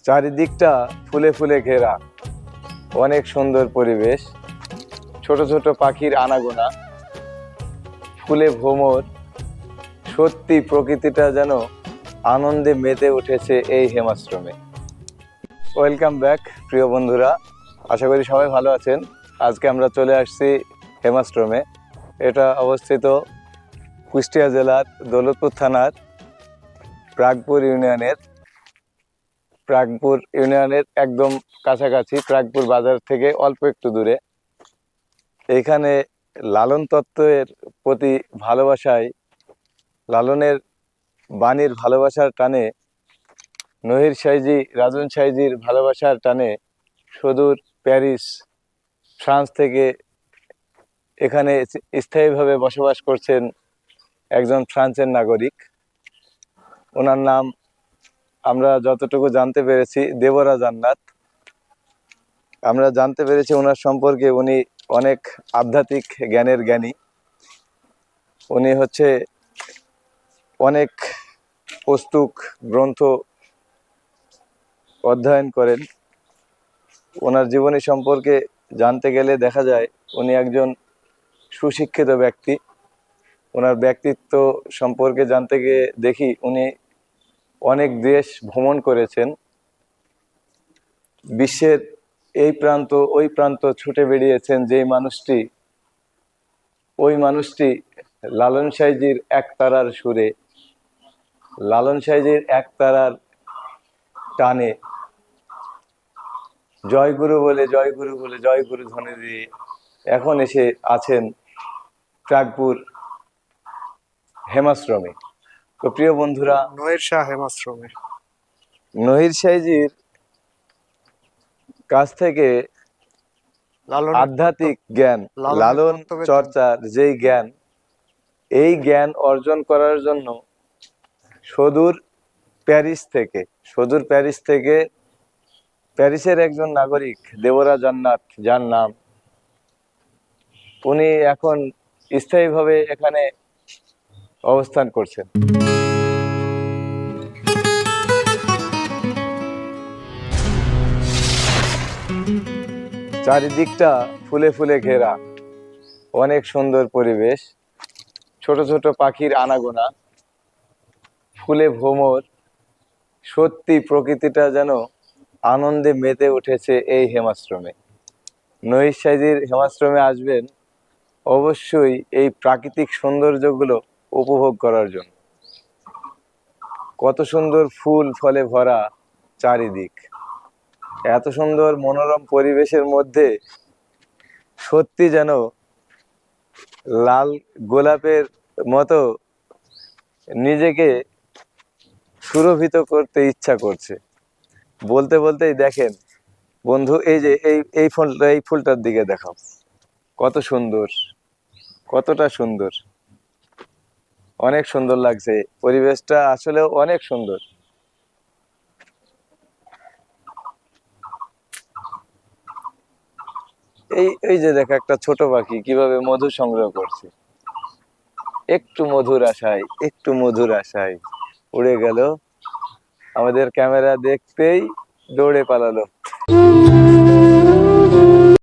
চারিদিকটা ফুলে ফুলে ঘেরা, অনেক সুন্দর পরিবেশ। ছোট ছোট পাখির আনাগোনা, ফুলে ভ্রমর। সত্যি প্রকৃতিটা যেন আনন্দে মেতে উঠেছে এই হেমাশ্রমে। ওয়েলকাম ব্যাক প্রিয় বন্ধুরা, আশা করি সবাই ভালো আছেন। আজকে আমরা চলে আসছি হেমাশ্রমে। এটা অবস্থিত কুষ্টিয়া জেলার দৌলতপুর থানার প্রাগপুর ইউনিয়নের একদম কাছাকাছি, প্রাগপুর বাজার থেকে অল্প একটু দূরে। এইখানে লালন তত্ত্বের প্রতি ভালোবাসায়, লালনের বাণীর ভালোবাসার টানে, নহির সাইজি রাজন সাইজির ভালোবাসার টানে সুদূর প্যারিস ফ্রান্স থেকে এখানে স্থায়ীভাবে বসবাস করছেন একজন ফ্রান্সের নাগরিক। ওনার নাম আমরা যতটুকু জানতে পেরেছি দেবরা জান্নাত। আমরা জানতে পেরেছি ওনার সম্পর্কে উনি অনেক আধ্যাত্মিক জ্ঞানের জ্ঞানী। উনি হচ্ছে অনেক পুস্তক গ্রন্থ অধ্যয়ন করেন। ওনার জীবনী সম্পর্কে জানতে গেলে দেখা যায় উনি একজন সুশিক্ষিত ব্যক্তি। ওনার ব্যক্তিত্ব সম্পর্কে জানতে গিয়ে দেখি উনি অনেক দেশ ভ্রমণ করেছেন। বিশ্বের এই প্রান্ত ওই প্রান্ত ছুটে বেরিয়েছেন যেই মানুষটি, ওই মানুষটি লালন সাইজির একতারার সুরে, লালন সাইজির একতারার টানে জয়গুরু বলে জয়গুরু বলে জয়গুরু ধ্বনি দিয়ে এখন এসে আছেন প্রাগপুর হেমাশ্রমে। তো প্রিয় বন্ধুরা, নহির শাহ হেমাশ্রমে নহির সাইজির কাছ থেকে আধ্যাত্মিক জ্ঞান, লালন চর্চার যেই জ্ঞান, এই জ্ঞান অর্জন করার জন্য সুদূর প্যারিস থেকে প্যারিসের একজন নাগরিক দেবরা জান্নাত, যার নাম, উনি এখন স্থায়ীভাবে এখানে অবস্থান করছেন। চারিদিকটা ফুলে ফুলে ঘেরা, অনেক সুন্দর পরিবেশ। ছোট ছোট পাখির আনাগোনা, ফুলে ভ্রমর। সত্যি প্রকৃতিটা যেন আনন্দে মেতে উঠেছে এই হেমাশ্রমে। নহির সাইজির হেমাশ্রমে আসবেন অবশ্যই এই প্রাকৃতিক সৌন্দর্যগুলো উপভোগ করার জন্য। কত সুন্দর ফুল ফলে ভরা চারিদিক, এত সুন্দর মনোরম পরিবেশের মধ্যে সত্যি যেন লাল গোলাপের মতো নিজেকে সুরভিত করতে ইচ্ছা করছে। বলতে বলতেই দেখেন বন্ধু, এই যে এই ফুলটার দিকে দেখাও, কত সুন্দর, কতটা সুন্দর, অনেক সুন্দর লাগছে। পরিবেশটা আসলে অনেক সুন্দর। এই যে দেখো একটা ছোট পাখি কিভাবে মধু সংগ্রহ করছে। একটু মধুর আশায় উড়ে গেল, আমাদের ক্যামেরা দেখতেই দৌড়ে পালালো।